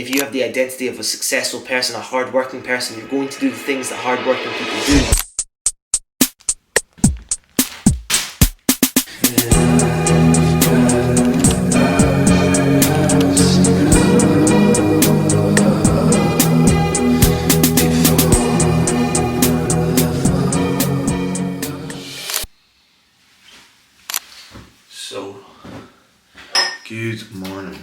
If you have the identity of a successful person, a hard-working person, you're going to do the things that hard-working people do. So, good morning.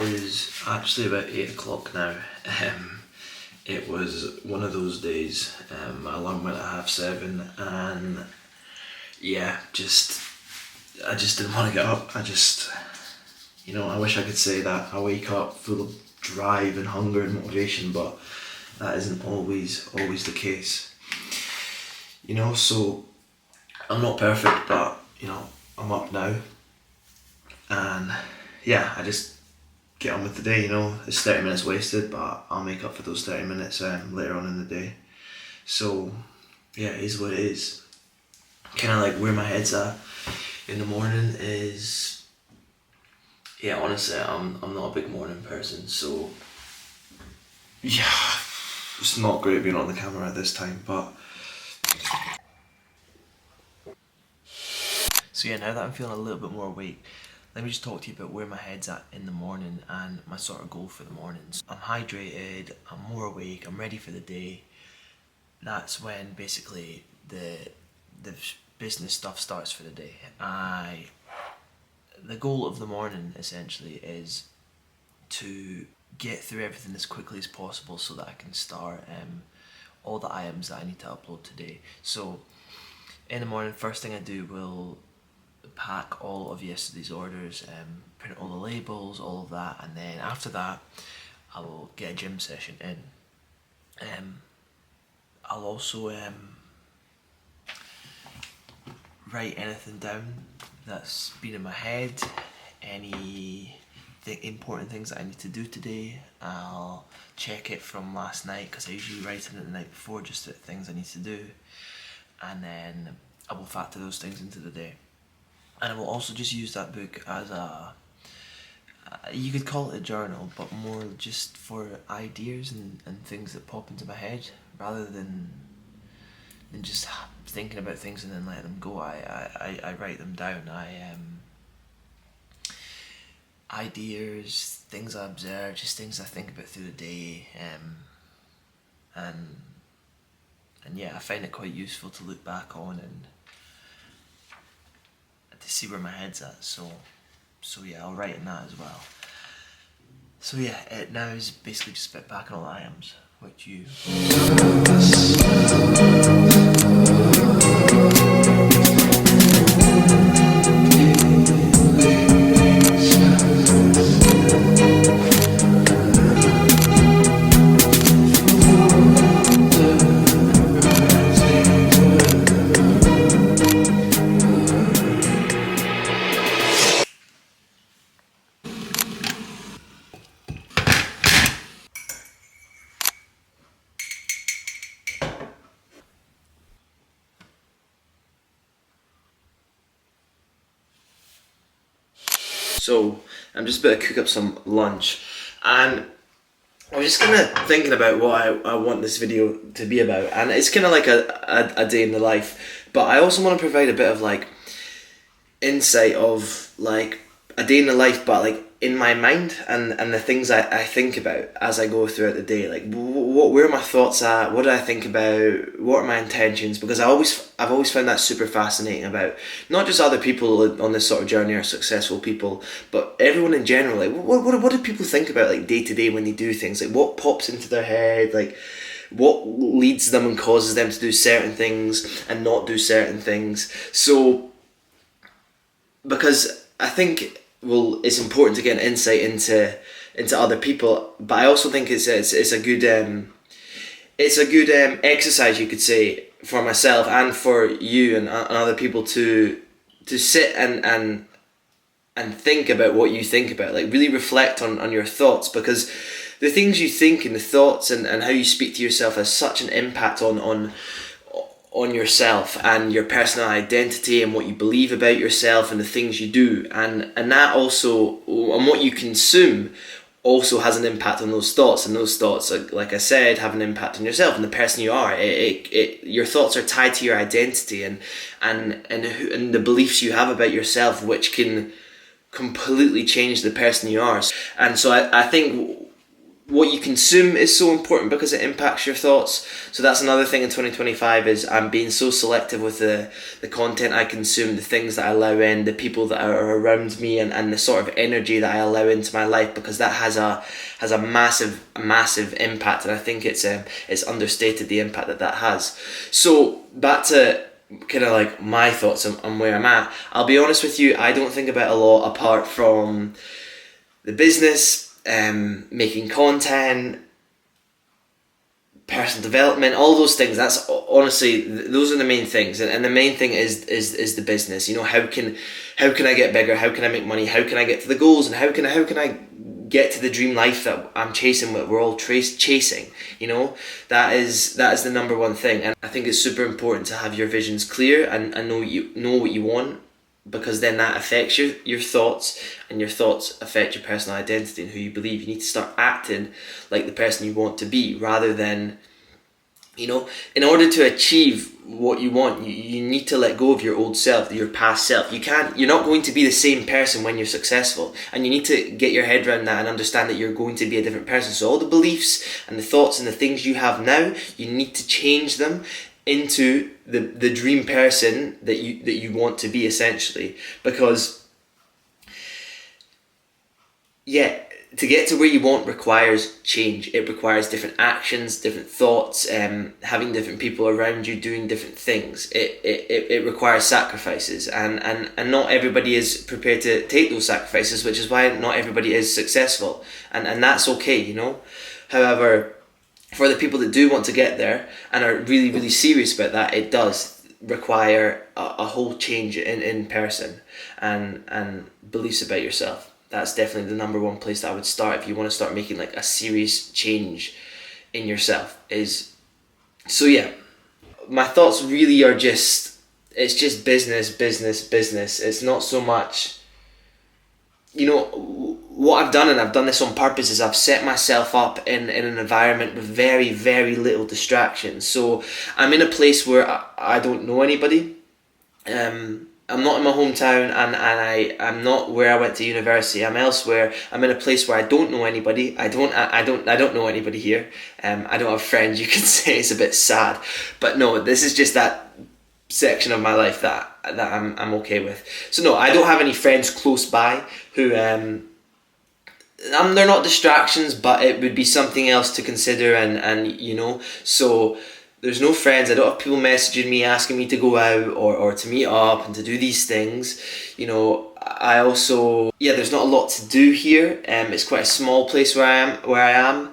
It is actually about 8 o'clock now. It was one of those days. My alarm went at 7:30 and yeah, I just didn't want to get up. I wish I could say that I wake up full of drive and hunger and motivation, but that isn't always the case. So I'm not perfect, but I'm up now, and yeah, I just get on with the day. It's 30 minutes wasted, but I'll make up for those 30 minutes later on in the day. So yeah, it is what it is. Kind of like where my head's at in the morning is, yeah, honestly, I'm not a big morning person, so yeah, it's not great being on the camera at this time, but So yeah, now that I'm feeling a little bit more awake, let me just talk to you about where my head's at in the morning and my sort of goal for the mornings. I'm hydrated, I'm more awake, I'm ready for the day. That's when basically the business stuff starts for the day. The goal of the morning essentially is to get through everything as quickly as possible so that I can start all the items that I need to upload today. So in the morning, first thing I do will pack all of yesterday's orders, print all the labels, all of that, and then after that I will get a gym session in. I'll also write anything down that's been in my head, any important things that I need to do today. I'll check it from last night because I usually write it the night before, just the things I need to do, and then I will factor those things into the day. And I will also just use that book as you could call it a journal, but more just for ideas and things that pop into my head, rather than just thinking about things and then letting them go. I write them down. Ideas, things I observe, just things I think about through the day, and yeah, I find it quite useful to look back on and to see where my head's at. So yeah, I'll write in that as well. So yeah, it now is basically just about packing all the items, which you... So I'm just about to cook up some lunch, and I was just kind of thinking about what I want this video to be about, and it's kind of like a day in the life, but I also want to provide a bit of like insight of like a day in the life, but like in my mind and the things I think about as I go throughout the day. Like where are my thoughts at? What do I think about? What are my intentions? Because I've always found that super fascinating about not just other people on this sort of journey or successful people, but everyone in general. Like what do people think about like day to day when they do things? Like what pops into their head? Like what leads them and causes them to do certain things and not do certain things? So because I think, well, it's important to get an insight into other people, but I also think it's a good exercise, you could say, for myself and for you and other people to sit and think about what you think about, like really reflect on your thoughts, because the things you think and the thoughts and how you speak to yourself has such an impact on yourself and your personal identity and what you believe about yourself and the things you do, and that also, and what you consume also has an impact on those thoughts, and those thoughts, like I said, have an impact on yourself and the person you are. Your thoughts are tied to your identity and the beliefs you have about yourself, which can completely change the person you are. And so I think what you consume is so important because it impacts your thoughts. So that's another thing in 2025 is I'm being so selective with the content I consume, the things that I allow in, the people that are around me, and the sort of energy that I allow into my life, because that has a massive impact, and I think it's understated the impact that has. So back to kind of like my thoughts on where I'm at. I'll be honest with you, I don't think about a lot apart from the business, making content, personal development, all those things. That's honestly, those are the main things, and the main thing is the business. You know, how can I get bigger? How can I make money? How can I get to the goals? And how can I get to the dream life that I'm chasing? What we're all chasing. You know, that is the number one thing, and I think it's super important to have your visions clear and know what you want, because then that affects your thoughts, and your thoughts affect your personal identity and who you believe. You need to start acting like the person you want to be, rather than, you know, in order to achieve what you want, you need to let go of your old self, your past self. You're not going to be the same person when you're successful, and you need to get your head around that and understand that you're going to be a different person. So all the beliefs and the thoughts and the things you have now, you need to change them into the dream person that you want to be, essentially. Because to get to where you want requires change. It requires different actions, different thoughts, having different people around you doing different things. It requires sacrifices, and not everybody is prepared to take those sacrifices, which is why not everybody is successful, and that's okay, you know. However, for the people that do want to get there and are really, really serious about that, it does require a whole change in person and beliefs about yourself. That's definitely the number one place that I would start if you want to start making like a serious change in yourself. So yeah, my thoughts really are it's just business. It's not so much, you know, what I've done, and I've done this on purpose, is I've set myself up in an environment with very, very little distractions. So I'm in a place where I don't know anybody. I'm not in my hometown, and I'm not where I went to university. I'm elsewhere. I'm in a place where I don't know anybody. I don't know anybody here. I don't have friends. You can say it's a bit sad, but no, this is just that section of my life that I'm okay with. So no, I don't have any friends close by who they're not distractions, but it would be something else to consider, and you know, so there's no friends. I don't have people messaging me asking me to go out or to meet up and to do these things. You know, I also, there's not a lot to do here. It's quite a small place where I am.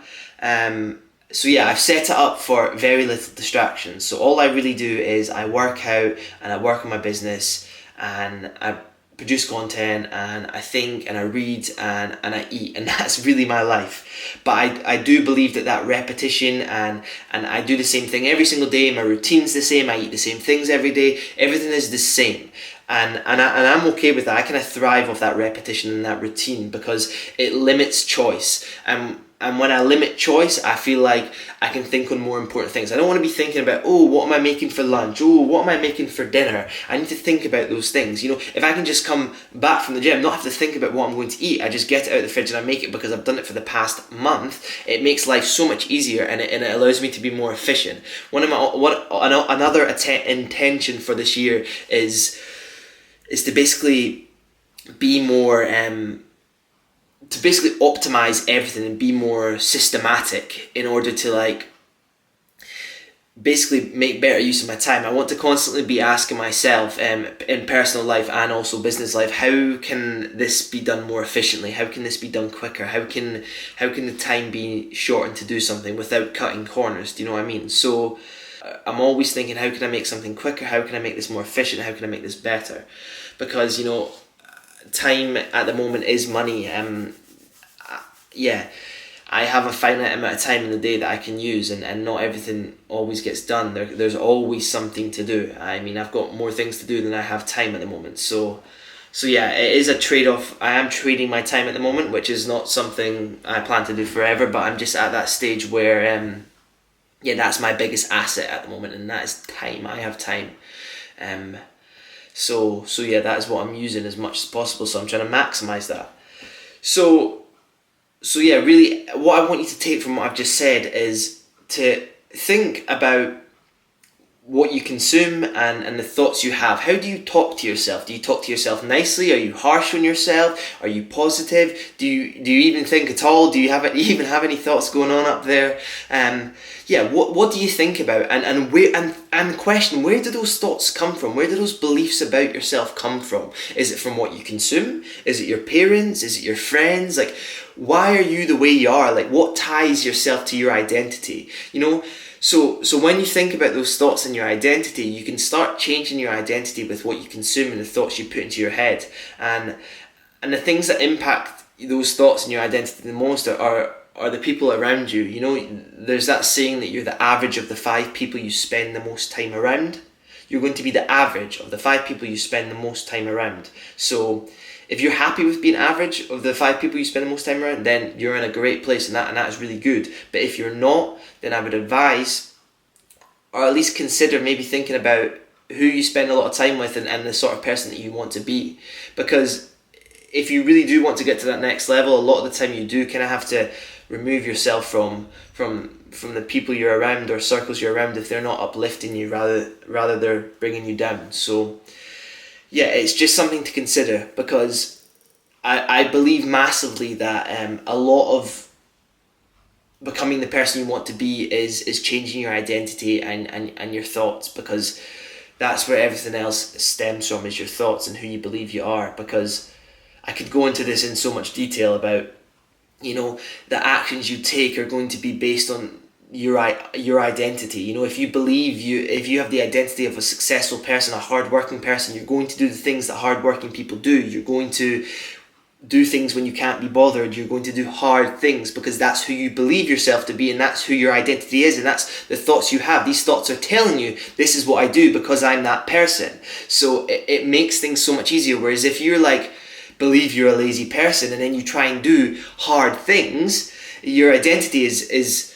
So yeah, I've set it up for very little distractions. So all I really do is I work out and I work on my business and I produce content and I think and I read and I eat, and that's really my life. But I do believe that repetition and I do the same thing every single day. My routine's the same. I eat the same things every day. Everything is the same. And I'm okay with that. I kind of thrive off that repetition and that routine because it limits choice. And when I limit choice, I feel like I can think on more important things. I don't want to be thinking about, oh, what am I making for lunch? Oh, what am I making for dinner? I need to think about those things. You know, if I can just come back from the gym, not have to think about what I'm going to eat, I just get it out of the fridge and I make it because I've done it for the past month. It makes life so much easier and it allows me to be more efficient. Another intention for this year is to basically be more to basically optimize everything and be more systematic in order to basically make better use of my time. I want to constantly be asking myself in personal life and also business life, how can this be done more efficiently? How can this be done quicker? How can the time be shortened to do something without cutting corners? Do you know what I mean? So I'm always thinking, how can I make something quicker? How can I make this more efficient? How can I make this better? Because, you know, time at the moment is money. I have a finite amount of time in the day that I can use, and not everything always gets done. There's always something to do. I mean, I've got more things to do than I have time at the moment. So So yeah, it is a trade-off. I am trading my time at the moment, which is not something I plan to do forever, but I'm just at that stage where that's my biggest asset at the moment, and that is time. I have time. So yeah, that is what I'm using as much as possible, so I'm trying to maximize that. So yeah, really what I want you to take from what I've just said is to think about what you consume and the thoughts you have. How do you talk to yourself? Do you talk to yourself nicely? Are you harsh on yourself? Are you positive? Do you even think at all? Do you even have any thoughts going on up there? What do you think about? And question, where do those thoughts come from? Where do those beliefs about yourself come from? Is it from what you consume? Is it your parents? Is it your friends? Like, why are you the way you are? Like, what ties yourself to your identity? So when you think about those thoughts and your identity, you can start changing your identity with what you consume and the thoughts you put into your head. And the things that impact those thoughts and your identity the most are the people around you. There's that saying that you're the average of the 5 people you spend the most time around. You're going to be the average of the 5 people you spend the most time around. So if you're happy with being average of the 5 people you spend the most time around, then you're in a great place, and that is really good. But if you're not, then I would advise, or at least consider maybe thinking about who you spend a lot of time with and the sort of person that you want to be. Because if you really do want to get to that next level, a lot of the time you do kind of have to remove yourself from the people you're around or circles you're around if they're not uplifting you, rather they're bringing you down. So yeah, it's just something to consider, because I believe massively that a lot of becoming the person you want to be is changing your identity and your thoughts, because that's where everything else stems from, is your thoughts and who you believe you are. Because I could go into this in so much detail about, the actions you take are going to be based on your identity. If you have the identity of a successful person, a hardworking person, you're going to do the things that hardworking people do. You're going to do things when you can't be bothered. You're going to do hard things because that's who you believe yourself to be, and that's who your identity is, and that's the thoughts you have. These thoughts are telling you, this is what I do because I'm that person. So it makes things so much easier. Whereas if you're believe you're a lazy person and then you try and do hard things, your identity is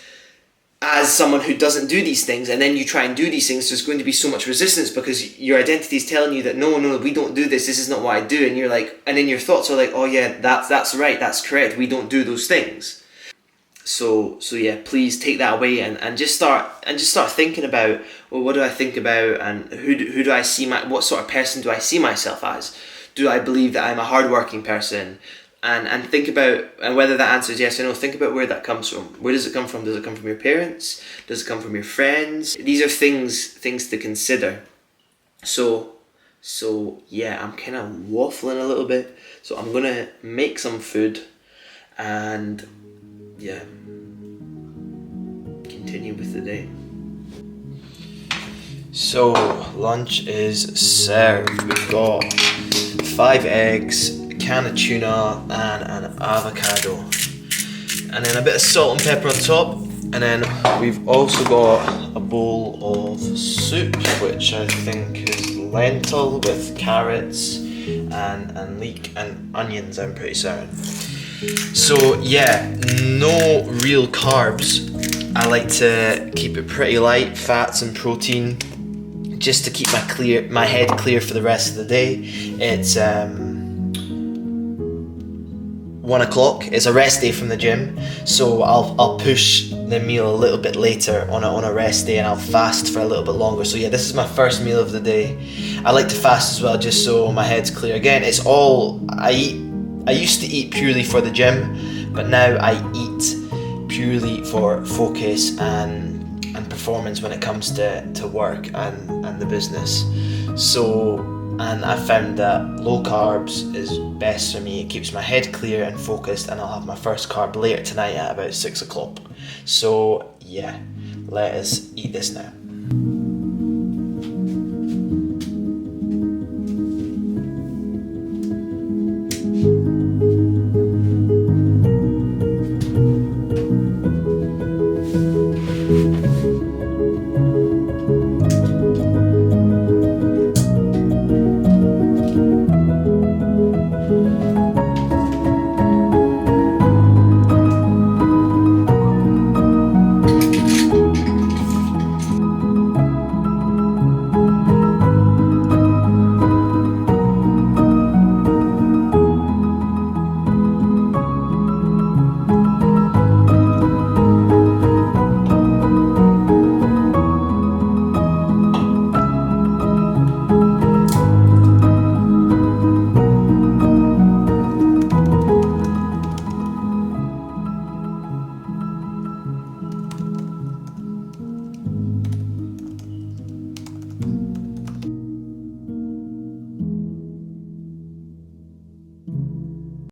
as someone who doesn't do these things, and then you try and do these things, there's going to be so much resistance because your identity is telling you that no, we don't do this is not what I do, and you're and then your thoughts are oh yeah, that's right, that's correct, we don't do those things. So yeah, please take that away and just start thinking about, well, what do I think about, and who do I see what sort of person do I see myself as? Do I believe that I'm a hardworking person? And think about, and whether that answer is yes or no, think about where that comes from. Where does it come from? Does it come from your parents? Does it come from your friends? These are things to consider. So yeah, I'm kind of waffling a little bit. So I'm going to make some food and yeah, continue with the day. So lunch is served. We've got 5 eggs, can of tuna and an avocado, and then a bit of salt and pepper on top, and then we've also got a bowl of soup, which I think is lentil with carrots and leek and onions, I'm pretty certain. So yeah, no real carbs. I like to keep it pretty light, fats and protein, just to keep my head clear for the rest of the day. It's 1 o'clock. It's a rest day from the gym, so I'll push the meal a little bit later on a rest day, and I'll fast for a little bit longer. So yeah, this is my first meal of the day. I like to fast as well, just so my head's clear. Again, it's all I eat. I used to eat purely for the gym, but now I eat purely for focus and performance when it comes to work and the business. And I found that low carbs is best for me. It keeps my head clear and focused, and I'll have my first carb later tonight at about 6 o'clock. So yeah, let us eat this now.